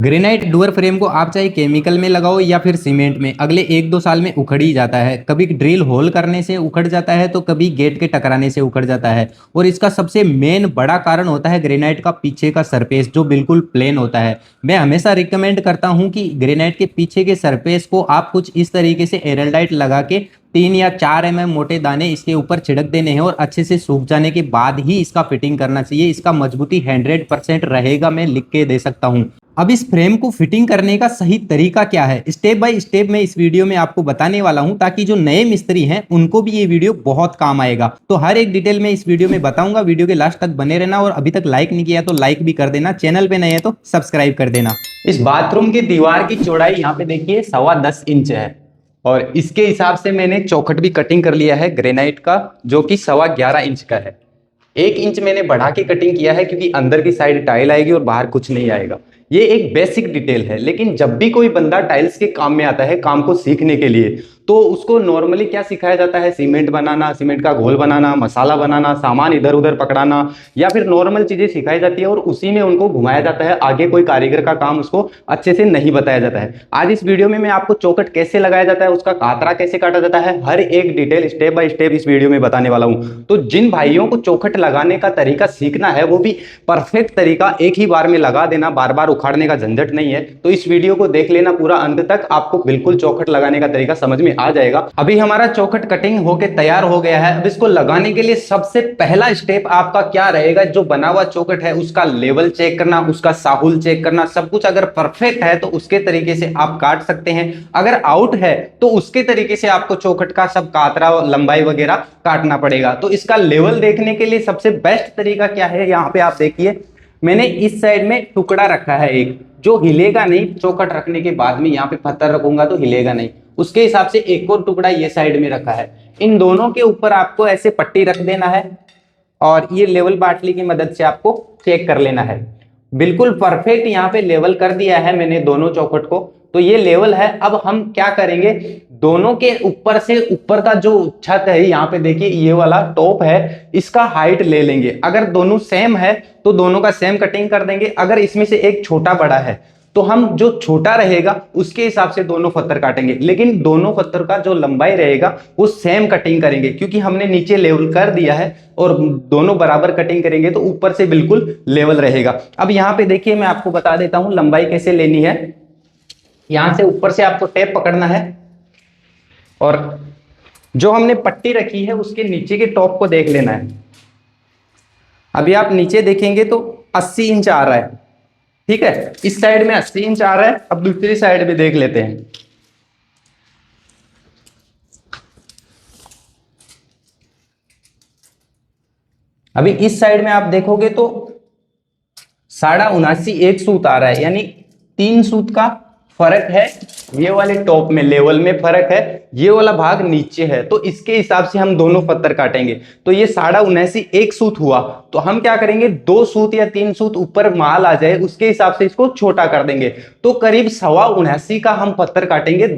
Granite doer frame को आप चाहे केमिकल में लगाओ या फिर सीमेंट में, अगले 1-2 साल में उखड़ ही जाता है। कभी ड्रिल होल करने से उखड़ जाता है तो कभी गेट के टकराने से उखड़ जाता है। और इसका सबसे मेन बड़ा कारण होता है ग्रेनाइट का पीछे का सरफेस जो बिल्कुल प्लेन होता है। मैं हमेशा रिकमेंड करता हूं कि ग्रेनाइट के पीछे के सरफेस को आप कुछ इस तरीके से एरलडाइट लगा के 3 या 4 मोटे दाने इसके ऊपर छिड़क देने हैं और अच्छे से सूख जाने के बाद ही इसका फिटिंग करना चाहिए। इसका मजबूती 100% रहेगा, मैं लिख के दे सकता हूं। अब इस फ्रेम को फिटिंग करने का सही तरीका क्या है, स्टेप बाय स्टेप मैं इस वीडियो में आपको बताने वाला हूं, ताकि जो नए मिस्त्री हैं उनको भी ये वीडियो बहुत काम आएगा। तो हर एक डिटेल में इस वीडियो में बताऊंगा, वीडियो के लास्ट तक बने रहना। और अभी तक लाइक नहीं किया तो लाइक भी कर देना, चैनल पे नए हैं तो सब्सक्राइब कर देना। इस बाथरूम की दीवार की चौड़ाई यहाँ पे देखिए 10.25 इंच है और इसके हिसाब से मैंने चौखट भी कटिंग कर लिया है ग्रेनाइट का, जो कि 11.25 इंच का है। 1 इंच मैंने बढ़ा के कटिंग किया है क्योंकि अंदर की साइड टाइल आएगी और बाहर कुछ नहीं आएगा। ये एक बेसिक डिटेल है, लेकिन जब भी कोई बंदा टाइल्स के काम में आता है, काम को सीखने के लिए, तो उसको नॉर्मली क्या सिखाया जाता है, सीमेंट बनाना, सीमेंट का घोल बनाना, मसाला बनाना, सामान इधर उधर पकड़ाना, या फिर नॉर्मल चीजें सिखाई जाती है और उसी में उनको घुमाया जाता है। आगे कोई कारीगर का काम उसको अच्छे से नहीं बताया जाता है। आज इस वीडियो में मैं आपको चौखट कैसे लगाया जाता है, उसका कातरा कैसे काटा जाता है, हर एक डिटेल स्टेप बाय स्टेप इस वीडियो में बताने वाला हूं। तो जिन भाइयों को चौखट लगाने का तरीका सीखना है, वो भी परफेक्ट तरीका, एक ही बार में लगा देना, बार बार उखाड़ने का झंझट नहीं है, तो इस वीडियो को देख लेना पूरा अंत तक, आपको बिल्कुल चौखट लगाने का तरीका समझ में आ जाएगा। अभी हमारा चौखट कटिंग होके तैयार हो गया है। अब इसको लगाने के लिए सबसे पहला स्टेप आपका क्या रहेगा, जो बना हुआ चौखट है उसका लेवल चेक करना, उसका साहुल चेक करना। सब कुछ अगर परफेक्ट है तो उसके तरीके से आप काट सकते हैं, अगर आउट है तो उसके तरीके से आपको चौखट का सब कातरा, लंबाई वगैरह काटना पड़ेगा। तो इसका लेवल देखने के लिए सबसे बेस्ट तरीका क्या है, यहाँ पे आप देखिए मैंने इस साइड में टुकड़ा रखा है एक, जो हिलेगा नहीं। चौखट रखने के बाद में यहाँ पे पत्थर रखूंगा तो हिलेगा नहीं, उसके हिसाब से एक और टुकड़ा ये साइड में रखा है। इन दोनों के ऊपर आपको ऐसे पट्टी रख देना है और ये लेवल बाटली की मदद से आपको चेक कर लेना है। बिल्कुल परफेक्ट यहाँ पे लेवल कर दिया है मैंने दोनों चौखट को, तो ये लेवल है। अब हम क्या करेंगे, दोनों के ऊपर से ऊपर का जो छत है, यहाँ पे देखिए ये वाला टॉप है, इसका हाइट ले लेंगे। अगर दोनों सेम है तो दोनों का सेम कटिंग कर देंगे। अगर इसमें से एक छोटा बड़ा है तो हम जो छोटा रहेगा उसके हिसाब से दोनों पत्थर काटेंगे, लेकिन दोनों पत्थर का जो लंबाई रहेगा वो सेम कटिंग करेंगे, क्योंकि हमने नीचे लेवल कर दिया है और दोनों बराबर कटिंग करेंगे तो ऊपर से बिल्कुल लेवल रहेगा। अब यहाँ पे देखिए मैं आपको बता देता हूं लंबाई कैसे लेनी है। यहां से ऊपर से आपको टेप पकड़ना है और जो हमने पट्टी रखी है उसके नीचे के टॉप को देख लेना है। अभी आप नीचे देखेंगे तो 80 इंच आ रहा है, ठीक है, इस साइड में 80 इंच आ रहा है। अब दूसरी साइड भी देख लेते हैं। अभी इस साइड में आप देखोगे तो 79.5 एक सूत आ रहा है, यानी 3 सूत का फर्क है। ये वाले टॉप में लेवल में फर्क है, ये वाला भाग नीचे है, तो इसके हिसाब से हम दोनों पत्थर काटेंगे। तो ये 79.5 एक सूत हुआ, तो हम क्या करेंगे, 2 सूत या 3 सूत ऊपर माल आ जाए उसके हिसाब से इसको छोटा कर देंगे। तो करीब 79.25 का हम पत्थर काटेंगे,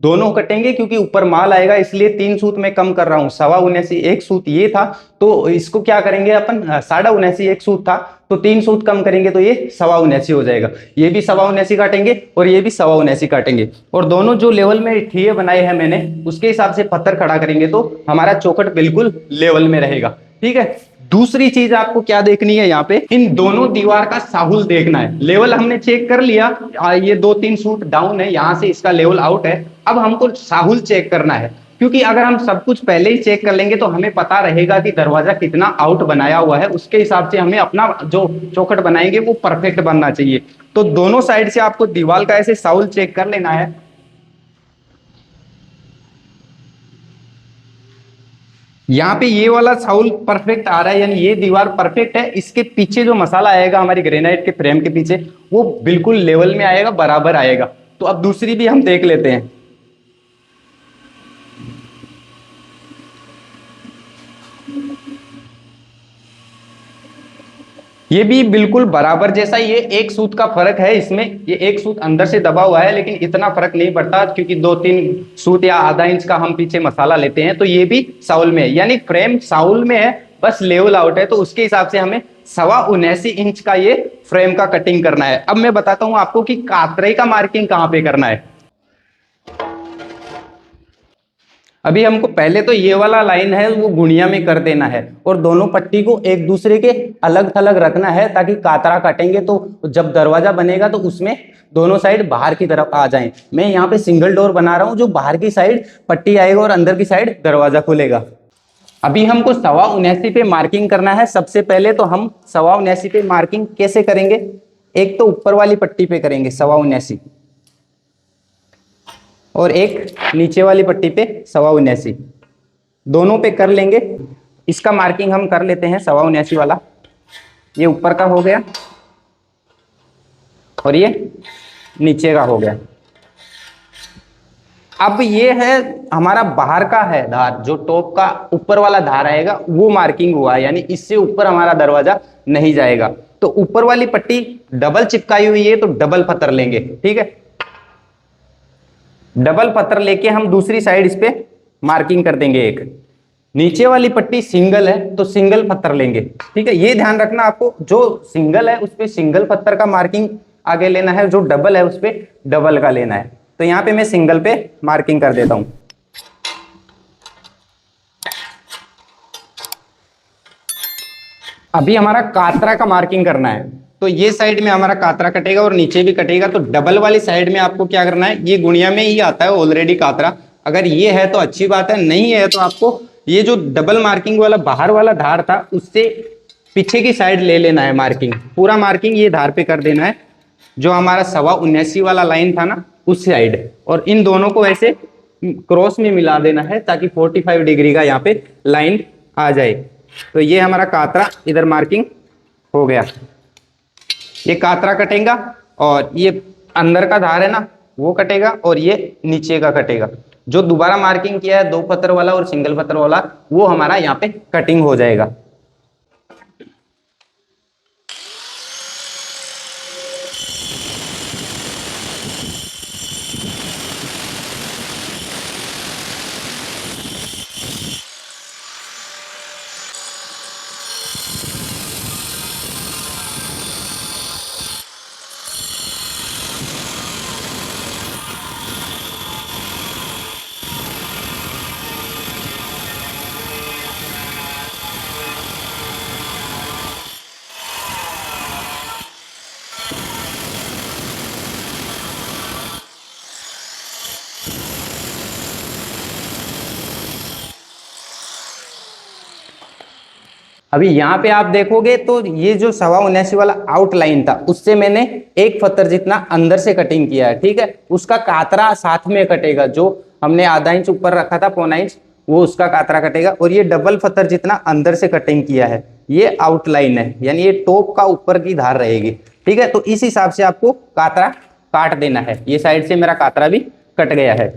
दोनों कटेंगे, क्योंकि ऊपर माल आएगा इसलिए 3 सूत में कम कर रहा हूं। 79.25 एक सूत ये था, तो इसको क्या करेंगे अपन, 79.5 एक सूत था तो 3 सूत कम करेंगे तो ये 79.25 हो जाएगा। ये भी 79.25 काटेंगे और ये भी 79.25 काटेंगे, और दोनों जो लेवल में ठिये बनाए हैं मैंने उसके हिसाब से पत्थर खड़ा करेंगे तो हमारा चौखट बिल्कुल लेवल में रहेगा, ठीक है। दूसरी चीज आपको क्या देखनी है, यहाँ पे इन दोनों दीवार का साहुल देखना है। लेवल हमने चेक कर लिया, ये 2-3 सूट डाउन है, यहां से इसका लेवल आउट है। अब हमको साहुल चेक करना है, क्योंकि अगर हम सब कुछ पहले ही चेक कर लेंगे तो हमें पता रहेगा कि दरवाजा कितना आउट बनाया हुआ है। उसके हिसाब से हमें अपना जो चौखट बनाएंगे वो परफेक्ट बनना चाहिए। तो दोनों साइड से आपको दीवार का ऐसे साहुल चेक कर लेना है। यहाँ पे ये वाला साउल परफेक्ट आ रहा है, यानी ये दीवार परफेक्ट है। इसके पीछे जो मसाला आएगा हमारी ग्रेनाइट के फ्रेम के पीछे, वो बिल्कुल लेवल में आएगा, बराबर आएगा। तो अब दूसरी भी हम देख लेते हैं। ये भी बिल्कुल बराबर जैसा, ये 1 सूत का फर्क है इसमें, ये 1 सूत अंदर से दबा हुआ है, लेकिन इतना फर्क नहीं पड़ता क्योंकि 2-3 सूत या आधा इंच का हम पीछे मसाला लेते हैं। तो ये भी साउल में है, यानी फ्रेम साउल में है, बस लेवल आउट है, तो उसके हिसाब से हमें सवा 79 इंच का ये फ्रेम का कटिंग करना है। अब मैं बताता हूं आपको कि कातरे का मार्किंग कहां पे करना है। अभी हमको पहले तो ये वाला लाइन है वो गुणिया में कर देना है और दोनों पट्टी को एक दूसरे के अलग थलग रखना है, ताकि कातरा काटेंगे तो जब दरवाजा बनेगा तो उसमें दोनों साइड बाहर की तरफ आ जाएं। मैं यहाँ पे सिंगल डोर बना रहा हूँ, जो बाहर की साइड पट्टी आएगा और अंदर की साइड दरवाजा खुलेगा। अभी हमको सवा 79 पे मार्किंग करना है। सबसे पहले तो हम सवा 79 पे मार्किंग कैसे करेंगे, एक तो ऊपर वाली पट्टी पे करेंगे सवा 79 और एक नीचे वाली पट्टी पे सवा 79, दोनों पे कर लेंगे। इसका मार्किंग हम कर लेते हैं सवा 79 वाला, ये ऊपर का हो गया और ये नीचे का हो गया। अब ये है हमारा बाहर का है धार, जो टॉप का ऊपर वाला धार आएगा वो मार्किंग हुआ है, यानी इससे ऊपर हमारा दरवाजा नहीं जाएगा। तो ऊपर वाली पट्टी डबल चिपकाई हुई है तो डबल पत्थर लेंगे, ठीक है। डबल पत्थर लेके हम दूसरी साइड इस पे मार्किंग कर देंगे एक। नीचे वाली पट्टी सिंगल है तो सिंगल पत्थर लेंगे, ठीक है। ये ध्यान रखना आपको, जो सिंगल है उस पे सिंगल पत्थर का मार्किंग आगे लेना है, जो डबल है उस पे डबल का लेना है। तो यहां पे मैं सिंगल पे मार्किंग कर देता हूं। अभी हमारा कातरा का मार्किंग करना है, तो ये साइड में हमारा कातरा कटेगा और नीचे भी कटेगा। तो डबल वाली साइड में आपको क्या करना है, ये गुणिया में ही आता है ऑलरेडी कातरा, अगर ये है तो अच्छी बात है, नहीं है तो आपको ये जो डबल मार्किंग वाला बाहर वाला धार था उससे पीछे की साइड ले लेना है मार्किंग। पूरा मार्किंग ये धार पे कर देना है, जो हमारा सवा 79 वाला लाइन था ना उस साइड, और इन दोनों को ऐसे क्रॉस में मिला देना है ताकि 45 डिग्री का यहाँ पे लाइन आ जाए। तो ये हमारा कातरा इधर मार्किंग हो गया। ये कातरा कटेगा और ये अंदर का धार है ना वो कटेगा और ये नीचे का कटेगा। जो दोबारा मार्किंग किया है 2 पत्थर वाला और सिंगल पत्थर वाला, वो हमारा यहाँ पे कटिंग हो जाएगा। अभी यहाँ पे आप देखोगे तो ये जो सवा 79 वाला आउटलाइन था उससे मैंने 1 पत्थर जितना अंदर से कटिंग किया है, ठीक है। उसका कातरा साथ में कटेगा, जो हमने आधा इंच ऊपर रखा था पौना इंच, वो उसका कातरा कटेगा। और ये डबल पत्थर जितना अंदर से कटिंग किया है ये आउटलाइन है, यानी ये टॉप का ऊपर की धार रहेगी, ठीक है। तो इस हिसाब से आपको कातरा काट देना है। ये साइड से मेरा कातरा भी कट गया है।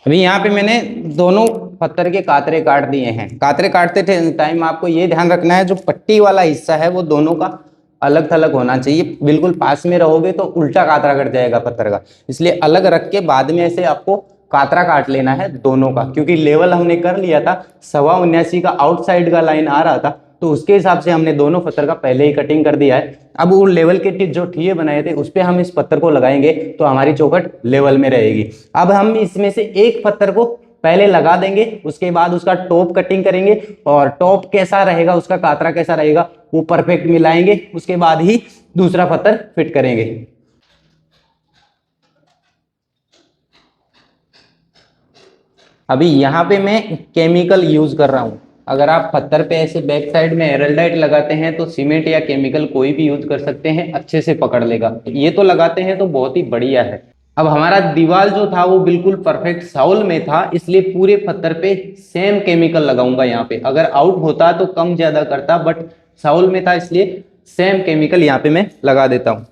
अभी यहाँ पे मैंने दोनों पत्थर के कातरे काट दिए हैं। कातरे काटते टाइम आपको ये ध्यान रखना है, जो पट्टी वाला हिस्सा है वो दोनों का अलग थलग होना चाहिए। बिल्कुल पास में रहोगे तो उल्टा कातरा कट जाएगा पत्थर का, इसलिए अलग रख के बाद में ऐसे आपको कातरा काट लेना है दोनों का। क्योंकि लेवल हमने कर लिया था, सवा 79 का आउटसाइड का लाइन आ रहा था, तो उसके हिसाब से हमने दोनों पत्थर का पहले ही कटिंग कर दिया है। अब वो लेवल के जो ठिये बनाए थे उस पर हम इस पत्थर को लगाएंगे तो हमारी चौखट लेवल में रहेगी। अब हम इसमें से एक पत्थर को पहले लगा देंगे, उसके बाद उसका टॉप कटिंग करेंगे, और टॉप कैसा रहेगा उसका कातरा कैसा रहेगा वो परफेक्ट मिलाएंगे, उसके बाद ही दूसरा पत्थर फिट करेंगे। अभी यहाँ पे मैं केमिकल यूज कर रहा हूँ। अगर आप पत्थर पे ऐसे बैक साइड में एरलडाइट लगाते हैं तो सीमेंट या केमिकल कोई भी यूज कर सकते हैं, अच्छे से पकड़ लेगा। ये तो लगाते हैं तो बहुत ही बढ़िया है। अब हमारा दीवार जो था वो बिल्कुल परफेक्ट साउल में था, इसलिए पूरे पत्थर पे सेम केमिकल लगाऊंगा यहाँ पे। अगर आउट होता तो कम ज्यादा करता, बट साउल में था इसलिए सेम केमिकल यहाँ पे मैं लगा देता हूँ।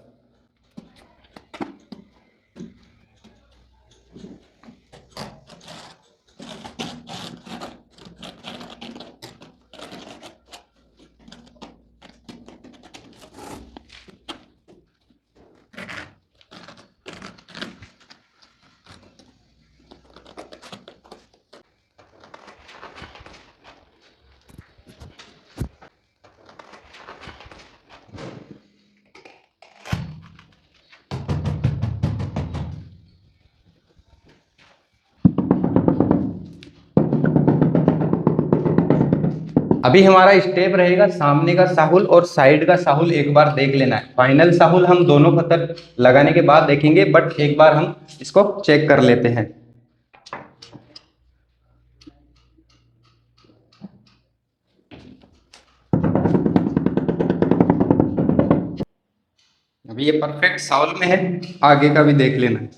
अभी हमारा स्टेप रहेगा सामने का साहुल और साइड का साहुल एक बार देख लेना है। फाइनल साहुल हम दोनों पत्थर लगाने के बाद देखेंगे, बट एक बार हम इसको चेक कर लेते हैं। अभी ये परफेक्ट साउल में है, आगे का भी देख लेना है।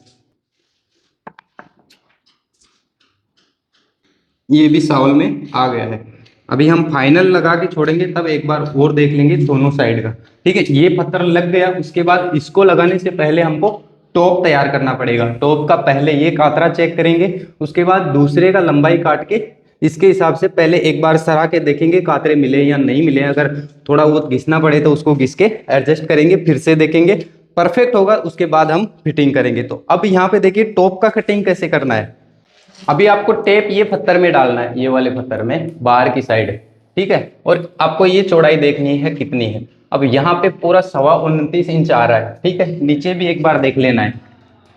ये भी साउल में आ गया है। अभी हम फाइनल लगा के छोड़ेंगे, तब एक बार और देख लेंगे दोनों साइड का। ठीक है, ये पत्थर लग गया। उसके बाद इसको लगाने से पहले हमको टॉप तैयार करना पड़ेगा। टॉप का पहले ये कातरा चेक करेंगे, उसके बाद दूसरे का लंबाई काट के इसके हिसाब से पहले एक बार सरा के देखेंगे कातरे मिले या नहीं मिले। अगर थोड़ा बहुत घिसना पड़े तो उसको घिस के एडजस्ट करेंगे, फिर से देखेंगे परफेक्ट होगा, उसके बाद हम फिटिंग करेंगे। तो अब यहाँ पे देखिए टॉप का कटिंग कैसे करना है। अभी आपको टेप ये पत्थर में डालना है, ये वाले पत्थर में बाहर की साइड। ठीक है, और आपको ये चौड़ाई देखनी है कितनी है। अब यहाँ पे पूरा 29.25 इंच आ रहा है। ठीक है, नीचे भी एक बार देख लेना है।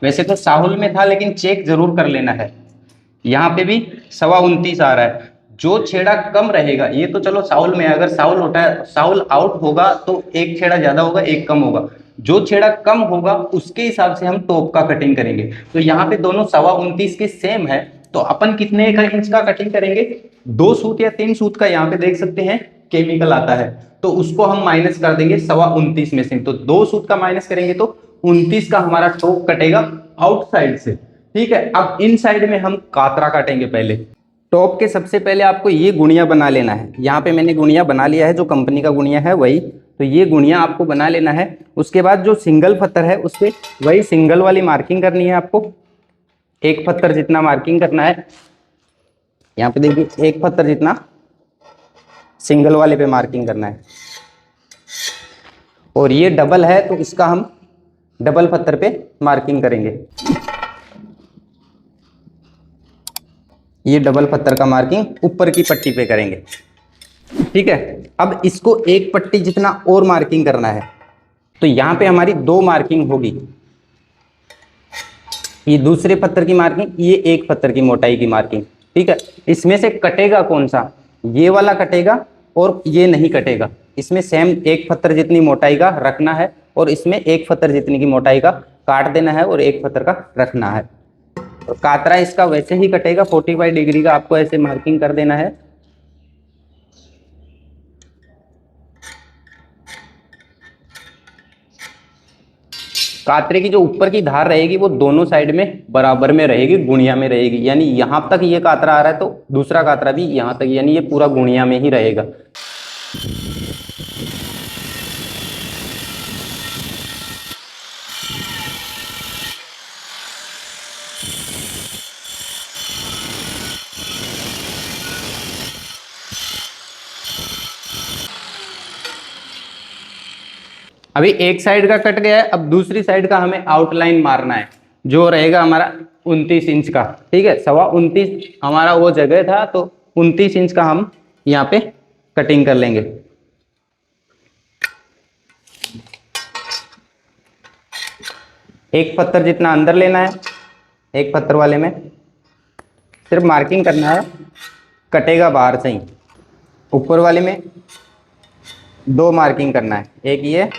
वैसे तो साहुल में था, लेकिन चेक जरूर कर लेना है। यहाँ पे भी 29.25 आ रहा है। जो छेड़ा कम रहेगा, ये तो चलो साउल में है, अगर साउल उठा साउल आउट होगा तो एक छेड़ा ज्यादा होगा, एक कम होगा। जो छेड़ा कम होगा उसके हिसाब से हम टॉप का कटिंग करेंगे। तो यहाँ पे दोनों 29.25 के सेम है, तो अपन कितने का इंच का कटिंग करेंगे? 2 सूत या 3 सूत का यहाँ पे देख सकते हैं केमिकल आता है, तो उसको हम माइनस कर देंगे 29.25 में से। तो 2 सूत का माइनस करेंगे तो 29 का हमारा टॉप कटेगा आउटसाइड से। ठीक है, अब इन साइड में हम कातरा काटेंगे। पहले टॉप के सबसे पहले आपको ये गुणिया बना लेना है। यहाँ पे मैंने गुणिया बना लिया है, जो कंपनी का गुणिया है वही। तो ये गुणिया आपको बना लेना है। उसके बाद जो सिंगल पत्थर है उस पर वही सिंगल वाली मार्किंग करनी है आपको। एक पत्थर जितना मार्किंग करना है। यहाँ पे देखिए एक पत्थर जितना सिंगल वाले पे मार्किंग करना है। और ये डबल है तो इसका हम डबल पत्थर पे मार्किंग करेंगे। ये डबल पत्थर का मार्किंग ऊपर की पट्टी पे करेंगे। ठीक है, अब इसको एक पट्टी जितना और मार्किंग करना है। तो यहाँ पे हमारी 2 मार्किंग होगी। ये दूसरे पत्थर की मार्किंग, ये एक पत्थर की मोटाई की मार्किंग। ठीक है, इसमें से कटेगा कौन सा? ये वाला कटेगा और ये नहीं कटेगा। इसमें सेम एक पत्थर जितनी मोटाई का रखना है, और इसमें एक पत्थर जितनी की मोटाई का काट देना है और एक पत्थर का रखना है। और कातरा इसका वैसे ही कटेगा 45 डिग्री का, आपको ऐसे मार्किंग कर देना है। कातरे की जो ऊपर की धार रहेगी वो दोनों साइड में बराबर में रहेगी, गुणिया में रहेगी। यानी यहां तक ये कातरा आ रहा है तो दूसरा कातरा भी यहां तक, यानी ये पूरा गुणिया में ही रहेगा। अभी एक साइड का कट गया है, अब दूसरी साइड का हमें आउटलाइन मारना है, जो रहेगा हमारा 29 इंच का। ठीक है, 29.25 हमारा वो जगह था, तो 29 इंच का हम यहाँ पे कटिंग कर लेंगे। एक पत्थर जितना अंदर लेना है, एक पत्थर वाले में सिर्फ मार्किंग करना है, कटेगा बाहर से ही। ऊपर वाले में 2 मार्किंग करना है, एक ये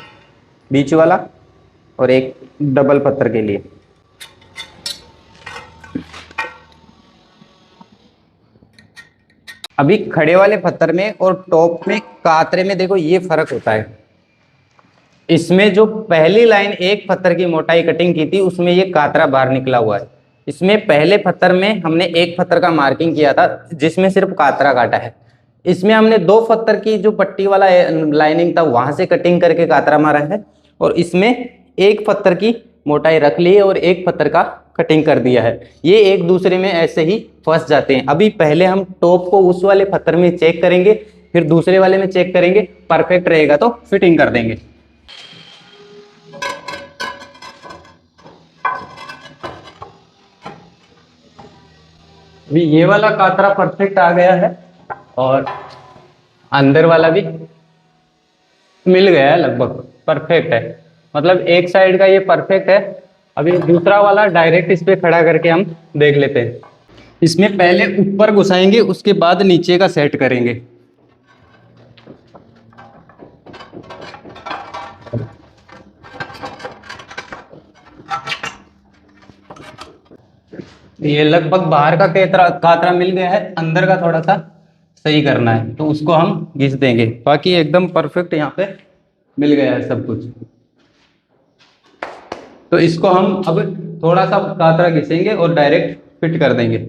बीच वाला और एक डबल पत्थर के लिए। अभी खड़े वाले पत्थर में और टॉप में कातरे में देखो ये फर्क होता है। इसमें जो पहली लाइन एक पत्थर की मोटाई कटिंग की थी उसमें ये कातरा बाहर निकला हुआ है। इसमें पहले पत्थर में हमने एक पत्थर का मार्किंग किया था जिसमें सिर्फ कातरा काटा है। इसमें हमने 2 पत्थर की जो पट्टी वाला लाइनिंग था वहां से कटिंग करके कातरा मारा है, और इसमें एक पत्थर की मोटाई रख ली है और एक पत्थर का कटिंग कर दिया है। ये एक दूसरे में ऐसे ही फंस जाते हैं। अभी पहले हम टॉप को उस वाले पत्थर में चेक करेंगे, फिर दूसरे वाले में चेक करेंगे, परफेक्ट रहेगा तो फिटिंग कर देंगे। अभी ये वाला कातरा परफेक्ट आ गया है और अंदर वाला भी मिल गया है, लगभग परफेक्ट है। मतलब एक साइड का ये परफेक्ट है। अभी दूसरा वाला डायरेक्ट इस पे खड़ा करके हम देख लेते हैं। इसमें पहले ऊपर घुसाएंगे, उसके बाद नीचे का सेट करेंगे। ये लगभग बाहर का कातरा मिल गया है, अंदर का थोड़ा सा सही करना है तो उसको हम घिस देंगे। बाकी एकदम परफेक्ट यहाँ पे मिल गया है सब कुछ। तो इसको हम अब थोड़ा सा कातरा घिसेंगे और डायरेक्ट फिट कर देंगे।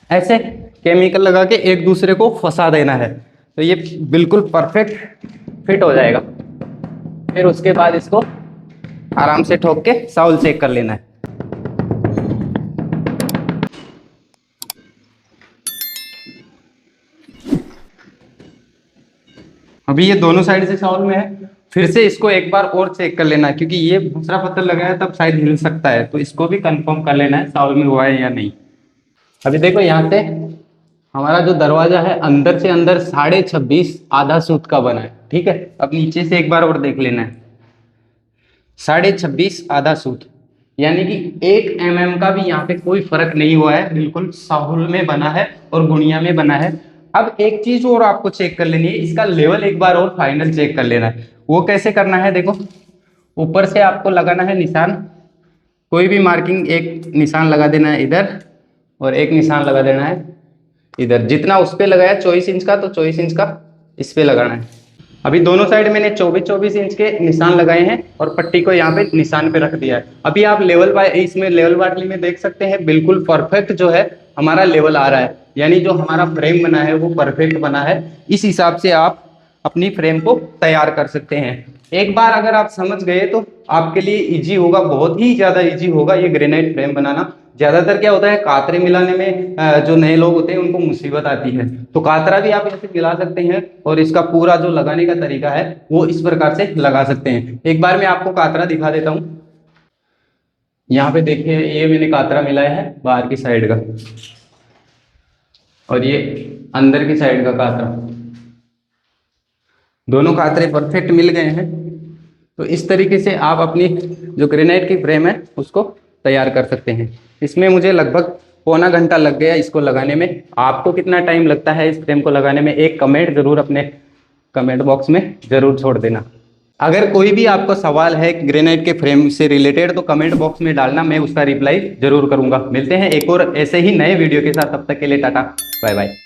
ऐसे केमिकल लगा के एक दूसरे को फंसा देना है तो ये बिल्कुल परफेक्ट फिट हो जाएगा। फिर उसके बाद इसको आराम से ठोक के साउल चेक कर लेना है। अभी ये दोनों साइड से साउल में है, फिर से इसको एक बार और चेक कर लेना है क्योंकि ये दूसरा पत्थर लगा है तब शायद हिल सकता है, तो इसको भी कंफर्म कर लेना है साउल में हुआ है या नहीं। अभी देखो यहाँ से हमारा जो दरवाजा है अंदर से अंदर 26.5 आधा सूत का बना है, ठीक है। अब नीचे से एक बार और देख लेना है, 26.5 आधा सूत, यानी कि 1 mm का भी यहाँ पे कोई फर्क नहीं हुआ है, बिल्कुल साहुल में बना है और गुणिया में बना है। अब एक चीज और आपको चेक कर लेनी है, इसका लेवल एक बार और फाइनल चेक कर लेना है। वो कैसे करना है, देखो ऊपर से आपको लगाना है निशान, कोई भी मार्किंग एक निशान लगा देना है इधर और एक निशान लगा देना है इधर। जितना उस पे लगाया 24 इंच का तो 24 इंच का इस पे लगाना है। अभी दोनों साइड मैंने 24-24 इंच के निशान लगाए हैं और पट्टी को यहाँ पे निशान पे रख दिया है। अभी आप इसमें लेवल वाटली में देख सकते हैं बिल्कुल परफेक्ट जो है हमारा लेवल आ रहा है, यानी जो हमारा फ्रेम बना है वो परफेक्ट बना है। इस हिसाब से आप अपनी फ्रेम को तैयार कर सकते हैं। एक बार अगर आप समझ गए तो आपके लिए इजी होगा, बहुत ही ज्यादा इजी होगा ये ग्रेनाइट फ्रेम बनाना। ज्यादातर क्या होता है कातरे मिलाने में जो नए लोग होते हैं उनको मुसीबत आती है, तो कातरा भी आप ऐसे मिला सकते हैं और इसका पूरा जो लगाने का तरीका है वो इस प्रकार से लगा सकते हैं। एक बार मैं आपको कातरा दिखा देता हूं। यहाँ पे देखिए ये मैंने कातरा मिलाया है बाहर की साइड का और ये अंदर की साइड का कातरा, दोनों कातरे परफेक्ट मिल गए हैं। तो इस तरीके से आप अपनी जो ग्रेनाइट की फ्रेम है उसको तैयार कर सकते हैं। इसमें मुझे लगभग पौना घंटा लग गया इसको लगाने में। आपको कितना टाइम लगता है इस फ्रेम को लगाने में, एक कमेंट जरूर अपने कमेंट बॉक्स में जरूर छोड़ देना। अगर कोई भी आपको सवाल है ग्रेनाइट के फ्रेम से रिलेटेड तो कमेंट बॉक्स में डालना, मैं उसका रिप्लाई जरूर करूंगा। मिलते हैं एक और ऐसे ही नए वीडियो के साथ, तब तक के लिए टाटा बाय बाय।